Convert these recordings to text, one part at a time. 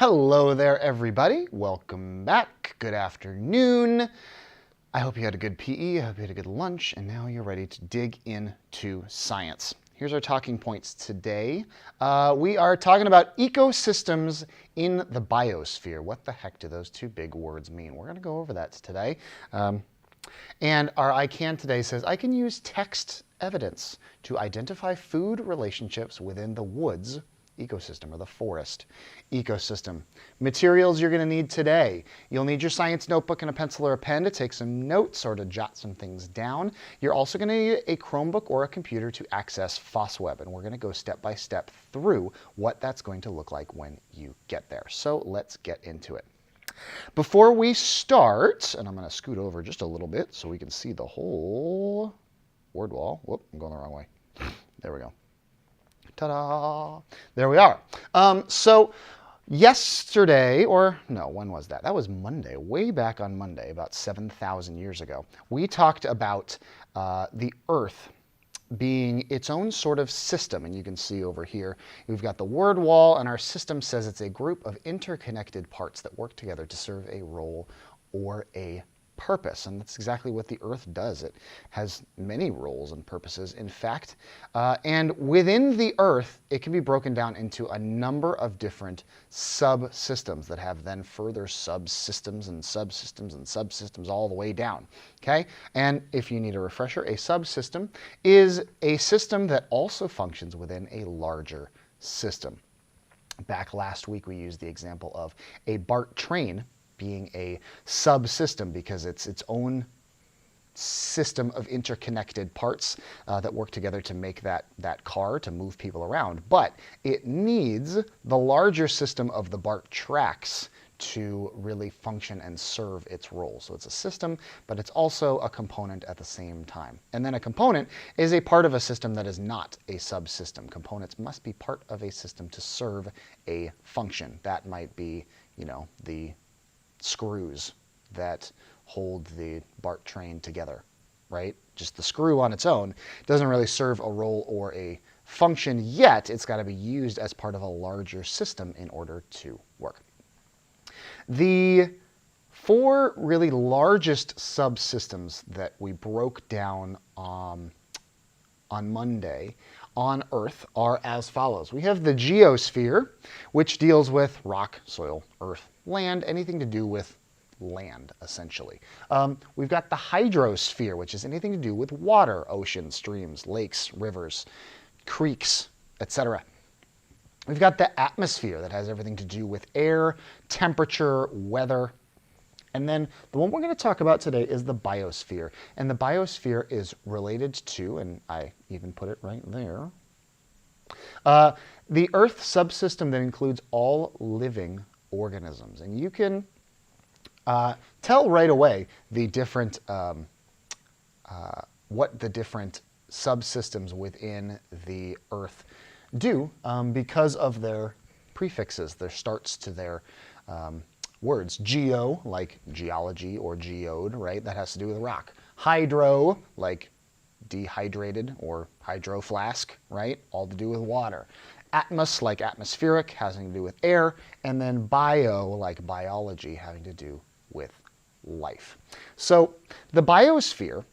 Hello there, everybody. Welcome back. Good afternoon. I hope you had a good PE, I hope you had a good lunch, and now you're ready to dig into science. Here's our talking points today. We are talking about ecosystems in the biosphere. What the heck do those two big words mean? We're going to go over that today. And our I Can today says, I can use text evidence to identify food relationships within the woods ecosystem or the forest ecosystem. Materials you're going to need today. You'll need your science notebook and a pencil or a pen to take some notes or to jot some things down. You're also going to need a Chromebook or a computer to access FOSSWeb, and we're going to go step by step through what that's going to look like when you get there. So let's get into it. Before we start, and I'm going to scoot over just a little bit so we can see the whole word wall. Whoop, I'm going the wrong way. There we go. Ta-da! There we are. So yesterday, or no, when was that? That was Monday, way back on Monday, about 7,000 years ago. We talked about the Earth being its own sort of system. And you can see over here, we've got the word wall, and our system says it's a group of interconnected parts that work together to serve a role or a purpose. And that's exactly what the Earth does. It has many roles and purposes, in fact. And within the Earth, it can be broken down into a number of different subsystems that have then further subsystems and subsystems and subsystems all the way down. Okay? And if you need a refresher, a subsystem is a system that also functions within a larger system. Back last week, we used the example of a BART train being a subsystem because it's its own system of interconnected parts that work together to make that car to move people around. But it needs the larger system of the BART tracks to really function and serve its role. So it's a system, but it's also a component at the same time. And then a component is a part of a system that is not a subsystem. Components must be part of a system to serve a function. That might be, the screws that hold the BART train together, right? Just the screw on its own doesn't really serve a role or a function yet. It's got to be used as part of a larger system in order to work. The four really largest subsystems that we broke down on Monday on Earth are as follows. We have the geosphere, which deals with rock, soil, earth, land, anything to do with land, essentially. We've got the hydrosphere, which is anything to do with water, oceans, streams, lakes, rivers, creeks, etc. We've got the atmosphere that has everything to do with air, temperature, weather. And then the one we're going to talk about today is the biosphere. And the biosphere is related to, and I even put it right there, the Earth subsystem that includes all living organisms. And you can tell right away the different, what the different subsystems within the Earth do because of their prefixes, their starts to their words. Geo, like geology or geode, right? That has to do with rock. Hydro, like dehydrated or hydro flask, right? All to do with water. Atmos, like atmospheric, having to do with air. And then bio, like biology, having to do with life. So the biosphere,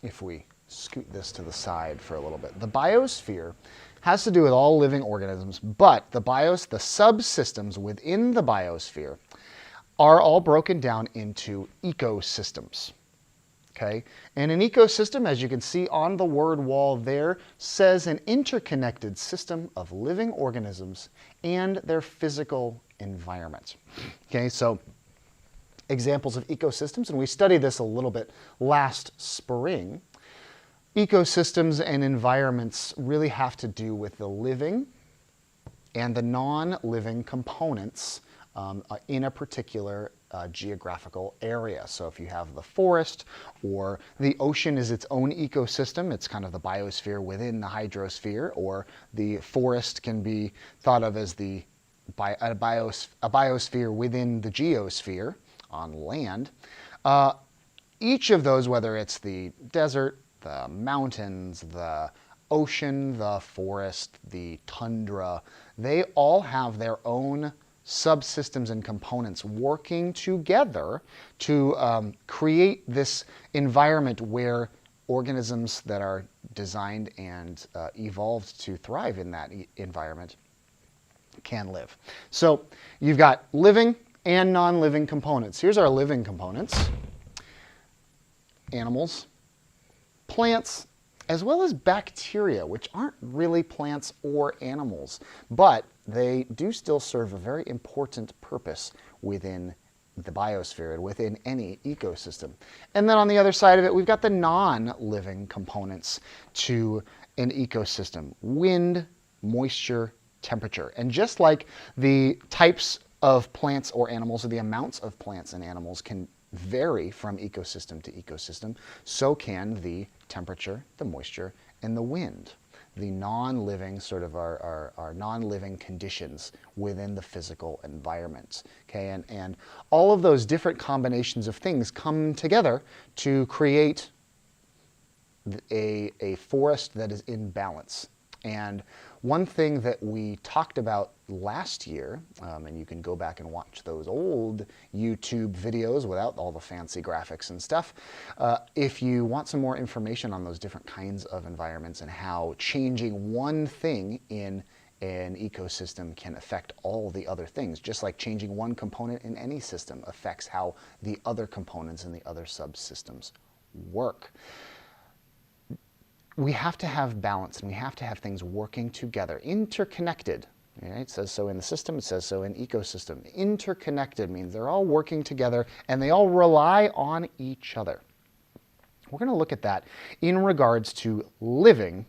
if we scoot this to the side for a little bit, the biosphere has to do with all living organisms, but the subsystems within the biosphere are all broken down into ecosystems. Okay? And an ecosystem, as you can see on the word wall there, says an interconnected system of living organisms and their physical environment. Okay, so examples of ecosystems, and we studied this a little bit last spring. Ecosystems and environments really have to do with the living and the non-living components in a particular geographical area. So if you have the forest or the ocean is its own ecosystem, it's kind of the biosphere within the hydrosphere, or the forest can be thought of as a biosphere within the geosphere on land. Each of those, whether it's the desert, the mountains, the ocean, the forest, the tundra, they all have their own subsystems and components working together to create this environment where organisms that are designed and evolved to thrive in that environment can live. So you've got living and non-living components. Here's our living components: animals, plants, as well as bacteria, which aren't really plants or animals, but they do still serve a very important purpose within the biosphere and within any ecosystem. And then on the other side of it, we've got the non-living components to an ecosystem: wind, moisture, temperature. And just like the types of plants or animals, or the amounts of plants and animals can vary from ecosystem to ecosystem, so can the temperature, the moisture, and the wind. The non-living, sort of our non-living conditions within the physical environment. Okay, and all of those different combinations of things come together to create a forest that is in balance. And one thing that we talked about last year, and you can go back and watch those old YouTube videos without all the fancy graphics and stuff, if you want some more information on those different kinds of environments and how changing one thing in an ecosystem can affect all the other things, just like changing one component in any system affects how the other components and the other subsystems work. We have to have balance, and we have to have things working together, interconnected. Right? It says so in the system, it says so in ecosystem. Interconnected means they're all working together and they all rely on each other. We're going to look at that in regards to living,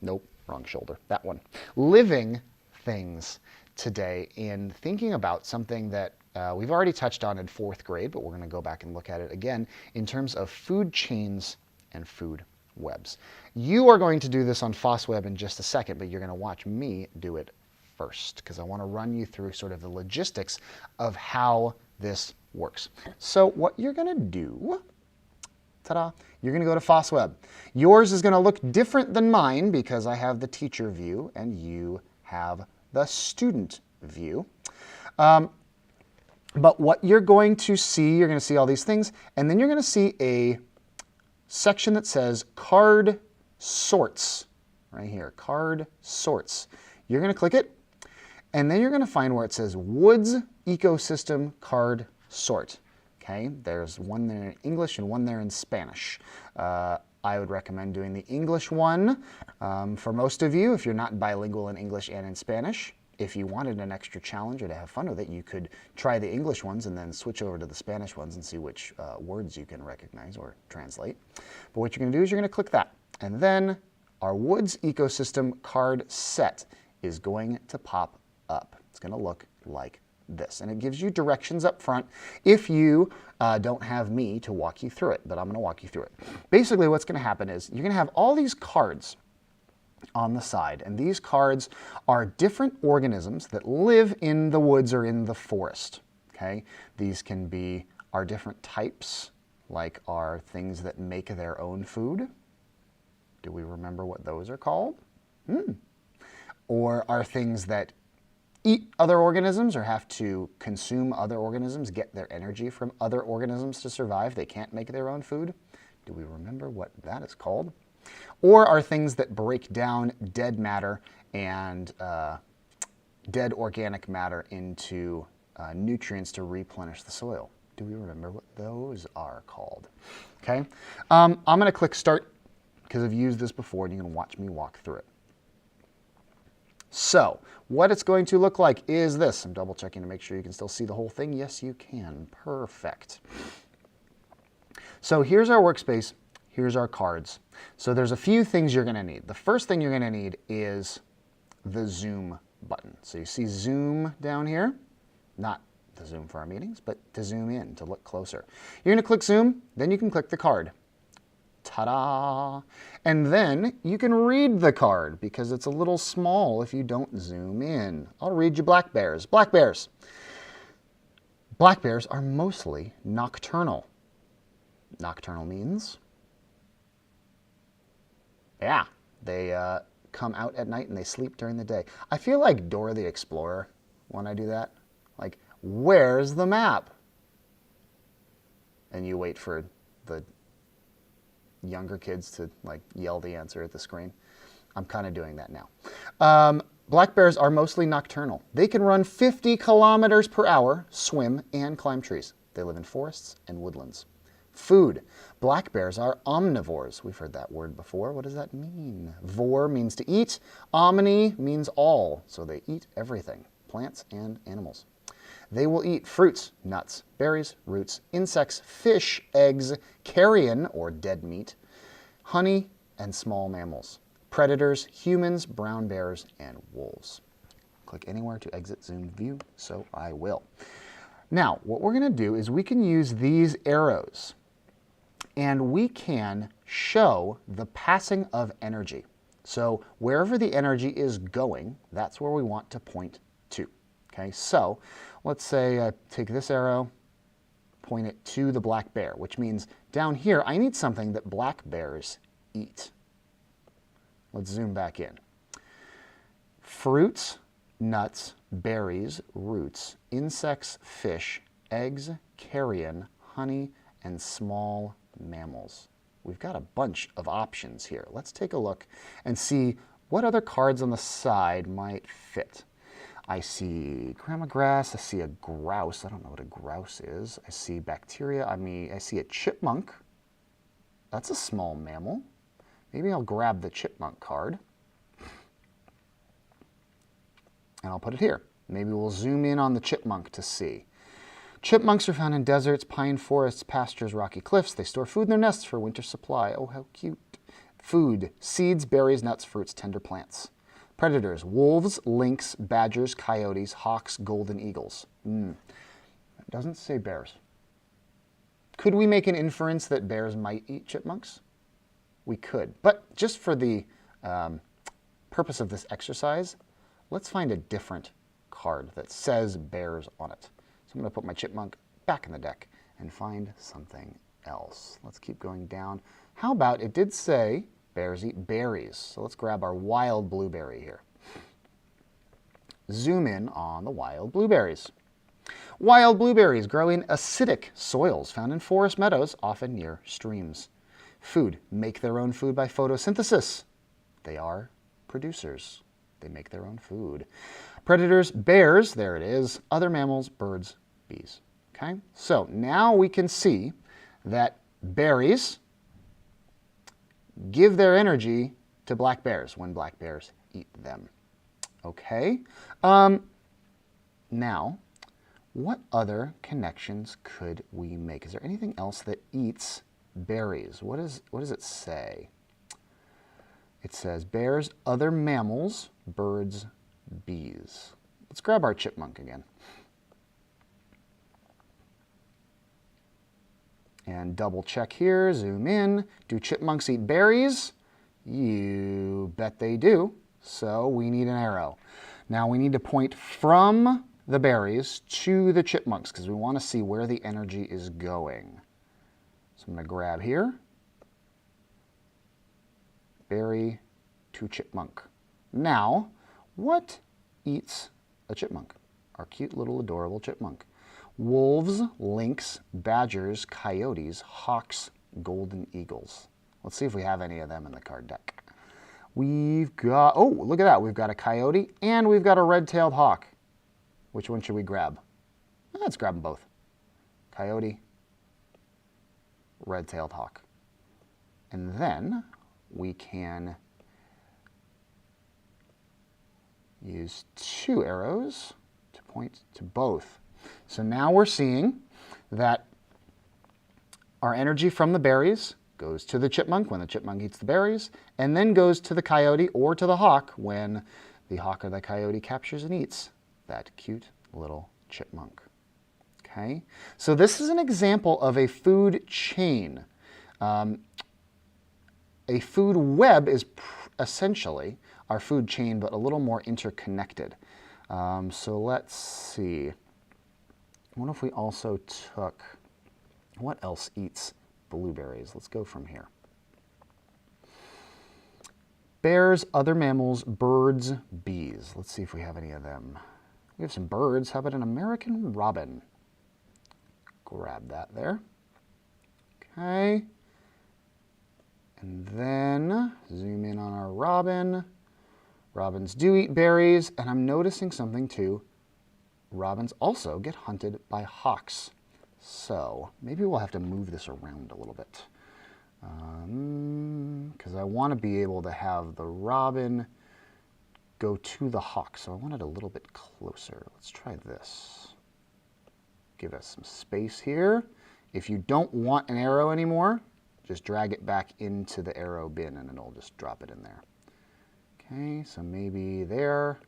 nope, wrong shoulder, that one, living things today, in thinking about something that we've already touched on in 4th grade, but we're going to go back and look at it again in terms of food chains and food webs. You are going to do this on FOSSWeb in just a second, but you're going to watch me do it first, because I want to run you through sort of the logistics of how this works. So what you're going to do, ta-da, you're going to go to FOSSWeb. Yours is going to look different than mine because I have the teacher view and you have the student view. But what you're going to see all these things, and then you're going to see a section that says card sorts, right here, card sorts. You're going to click it, and then you're going to find where it says Woods Ecosystem Card Sort. Okay, there's one there in English and one there in Spanish. I would recommend doing the English one for most of you if you're not bilingual in English and in Spanish. If you wanted an extra challenge or to have fun with it, you could try the English ones and then switch over to the Spanish ones and see which words you can recognize or translate. But what you're going to do is you're going to click that. And then our Woods Ecosystem Card Set is going to pop up. It's going to look like this. And it gives you directions up front if you don't have me to walk you through it. But I'm going to walk you through it. Basically, what's going to happen is you're going to have all these cards on the side, and these cards are different organisms that live in the woods or in the forest. Okay, these can be our different types, like our things that make their own food. Do we remember what those are called? Or are things that eat other organisms or have to consume other organisms, get their energy from other organisms to survive. They can't make their own food. Do we remember what that is called? Or are things that break down dead matter and dead organic matter into nutrients to replenish the soil. Do we remember what those are called? Okay, I'm going to click Start because I've used this before and you can watch me walk through it. So what it's going to look like is this. I'm double checking to make sure you can still see the whole thing. Yes, you can. Perfect. So here's our workspace. Here's our cards. So there's a few things you're going to need. The first thing you're going to need is the zoom button. So you see zoom down here, not the zoom for our meetings, but to zoom in, to look closer. You're going to click zoom, then you can click the card. Ta-da! And then you can read the card because it's a little small if you don't zoom in. I'll read you black bears. Black bears. Black bears are mostly nocturnal. Nocturnal means, yeah, they come out at night and they sleep during the day. I feel like Dora the Explorer when I do that. Like, where's the map? And you wait for the younger kids to like yell the answer at the screen. I'm kind of doing that now. Black bears are mostly nocturnal. They can run 50 kilometers per hour, swim, and climb trees. They live in forests and woodlands. Food. Black bears are omnivores. We've heard that word before. What does that mean? Vor means to eat. Omni means all. So they eat everything, plants and animals. They will eat fruits, nuts, berries, roots, insects, fish, eggs, carrion or dead meat, honey, and small mammals. Predators, humans, brown bears, and wolves. Click anywhere to exit Zoom view, so I will. Now, what we're going to do is we can use these arrows and we can show the passing of energy. So wherever the energy is going, that's where we want to point to. Okay, so let's say I take this arrow, point it to the black bear, which means down here I need something that black bears eat. Let's zoom back in. Fruits, nuts, berries, roots, insects, fish, eggs, carrion, honey, and small mammals. We've got a bunch of options here. Let's take a look and see what other cards on the side might fit. I see grandma grass, I see a grouse. I don't know what a grouse is. I see bacteria. I see a chipmunk. That's a small mammal. Maybe I'll grab the chipmunk card and I'll put it here. Maybe we'll zoom in on the chipmunk to see. Chipmunks are found in deserts, pine forests, pastures, rocky cliffs. They store food in their nests for winter supply. Oh, how cute. Food, seeds, berries, nuts, fruits, tender plants. Predators, wolves, lynx, badgers, coyotes, hawks, golden eagles. It doesn't say bears. Could we make an inference that bears might eat chipmunks? We could, but just for the purpose of this exercise, let's find a different card that says bears on it. So I'm going to put my chipmunk back in the deck and find something else. Let's keep going down. How about it did say bears eat berries. So let's grab our wild blueberry here. Zoom in on the wild blueberries. Wild blueberries grow in acidic soils found in forest meadows, often near streams. Food, make their own food by photosynthesis. They are producers. They make their own food. Predators, bears, there it is. Other mammals, birds, bees. Okay, so now we can see that berries give their energy to black bears when black bears eat them. Okay, now what other connections could we make? Is there anything else that eats berries? What does it say? It says bears, other mammals, birds, bees. Let's grab our chipmunk again. And double check here, zoom in. Do chipmunks eat berries? You bet they do. So we need an arrow. Now we need to point from the berries to the chipmunks because we want to see where the energy is going. So I'm going to grab here. Berry to chipmunk. Now, what eats a chipmunk? Our cute little adorable chipmunk. Wolves, lynx, badgers, coyotes, hawks, golden eagles. Let's see if we have any of them in the card deck. We've got, oh, look at that. We've got a coyote and we've got a red-tailed hawk. Which one should we grab? Let's grab them both. Coyote, red-tailed hawk. And then we can use two arrows to point to both. So now we're seeing that our energy from the berries goes to the chipmunk when the chipmunk eats the berries, and then goes to the coyote or to the hawk when the hawk or the coyote captures and eats that cute little chipmunk. Okay, so this is an example of a food chain. A food web is essentially our food chain, but a little more interconnected. So let's see. What if we also took, what else eats blueberries? Let's go from here. Bears, other mammals, birds, bees. Let's see if we have any of them. We have some birds. How about an American robin? Grab that there. Okay. And then zoom in on our robin. Robins do eat berries, and I'm noticing something too. Robins also get hunted by hawks. So maybe we'll have to move this around a little bit. Because I want to be able to have the robin go to the hawk. So I want it a little bit closer. Let's try this. Give us some space here. If you don't want an arrow anymore, just drag it back into the arrow bin and it'll just drop it in there. Okay, so maybe there.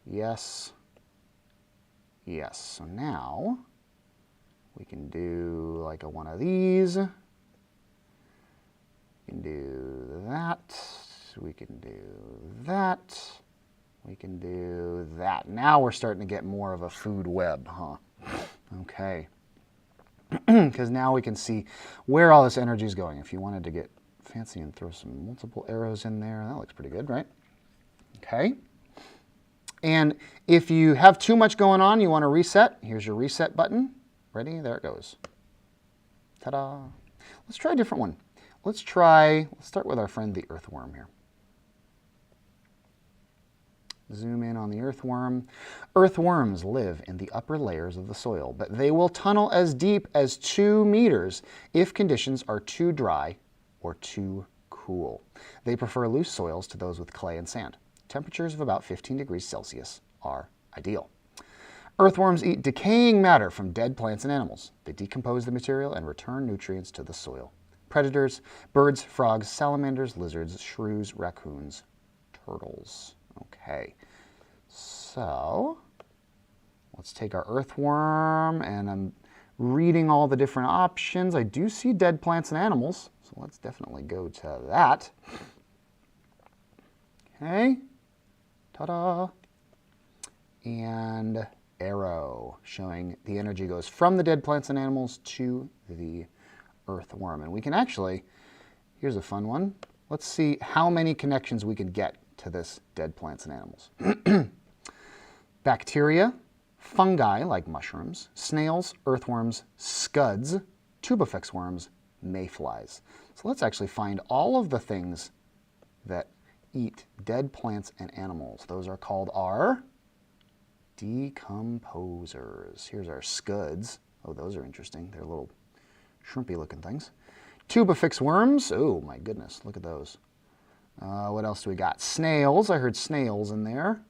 Yes. Yes. So now we can do like a one of these. We can do that. We can do that. We can do that. Now we're starting to get more of a food web, huh? Okay. Because now we can see where all this energy is going. If you wanted to get fancy and throw some multiple arrows in there, that looks pretty good, right? Okay. And if you have too much going on, you want to reset, here's your reset button. Ready? There it goes. Ta-da. Let's try a different one. Let's start with our friend the earthworm here. Zoom in on the earthworm. Earthworms live in the upper layers of the soil, but they will tunnel as deep as 2 meters if conditions are too dry or too cool. They prefer loose soils to those with clay and sand. Temperatures of about 15 degrees Celsius are ideal. Earthworms eat decaying matter from dead plants and animals. They decompose the material and return nutrients to the soil. Predators: birds, frogs, salamanders, lizards, shrews, raccoons, turtles. Okay, so let's take our earthworm, and I'm reading all the different options. I do see dead plants and animals, so let's definitely go to that. Okay, ta-da, and arrow, showing the energy goes from the dead plants and animals to the earthworm. And we can actually, here's a fun one, let's see how many connections we can get to this dead plants and animals. Bacteria, fungi like mushrooms, snails, earthworms, scuds, tubifex worms, mayflies. So let's actually find all of the things that eat dead plants and animals. Those are called our decomposers. Here's our scuds. Oh, those are interesting. They're little shrimpy looking things. Tubifex worms. Oh my goodness, look at those. What else do we got? Snails. I heard snails in there.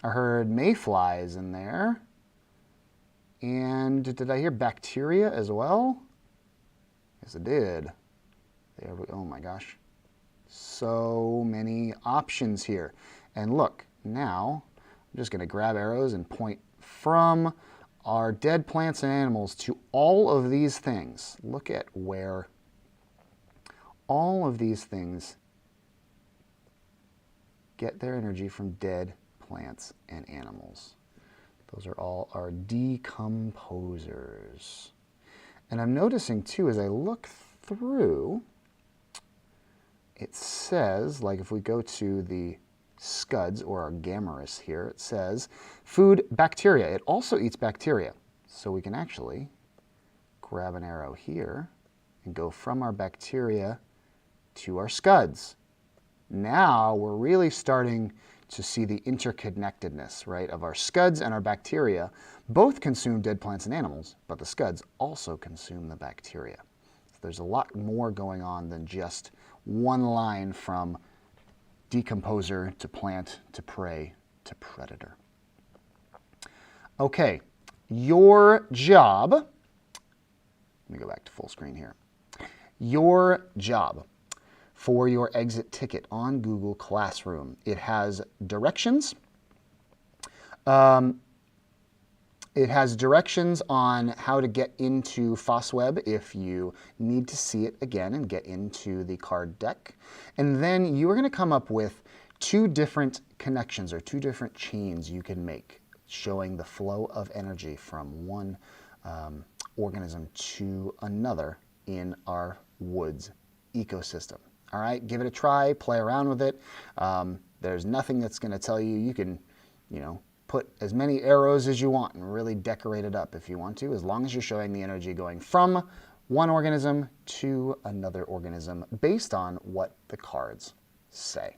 I heard mayflies in there. And did I hear bacteria as well? Yes, I did. There we go. Oh my gosh. So many options here. And look, now I'm just going to grab arrows and point from our dead plants and animals to all of these things. Look at where all of these things get their energy from dead plants and animals. Those are all our decomposers. And I'm noticing too, as I look through, it says, like if we go to the scuds or our gammarus here, it says food bacteria. It also eats bacteria. So we can actually grab an arrow here and go from our bacteria to our scuds. Now we're really starting to see the interconnectedness, right, of our scuds and our bacteria. Both consume dead plants and animals, but the scuds also consume the bacteria. So there's a lot more going on than just one line from decomposer to plant to prey to predator. Okay, your job, let me go back to full screen here. Your job for your exit ticket on Google Classroom. It has directions. It has directions on how to get into FOSWeb if you need to see it again and get into the card deck. And then you are going to come up with 2 different connections or 2 different chains you can make, showing the flow of energy from one organism to another in our woods ecosystem. All right, give it a try, play around with it. There's nothing that's going to tell you you can, put as many arrows as you want and really decorate it up if you want to, as long as you're showing the energy going from one organism to another organism based on what the cards say.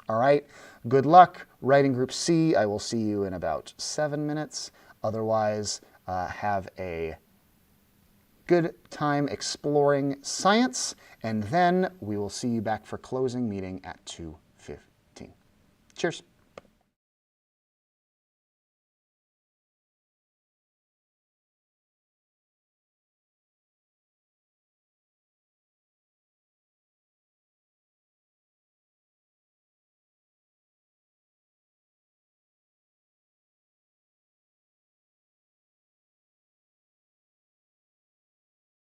All right, good luck. Writing Group C, I will see you in about 7 minutes. Otherwise, have a good time exploring science, and then we will see you back for closing meeting at 2:15. Cheers.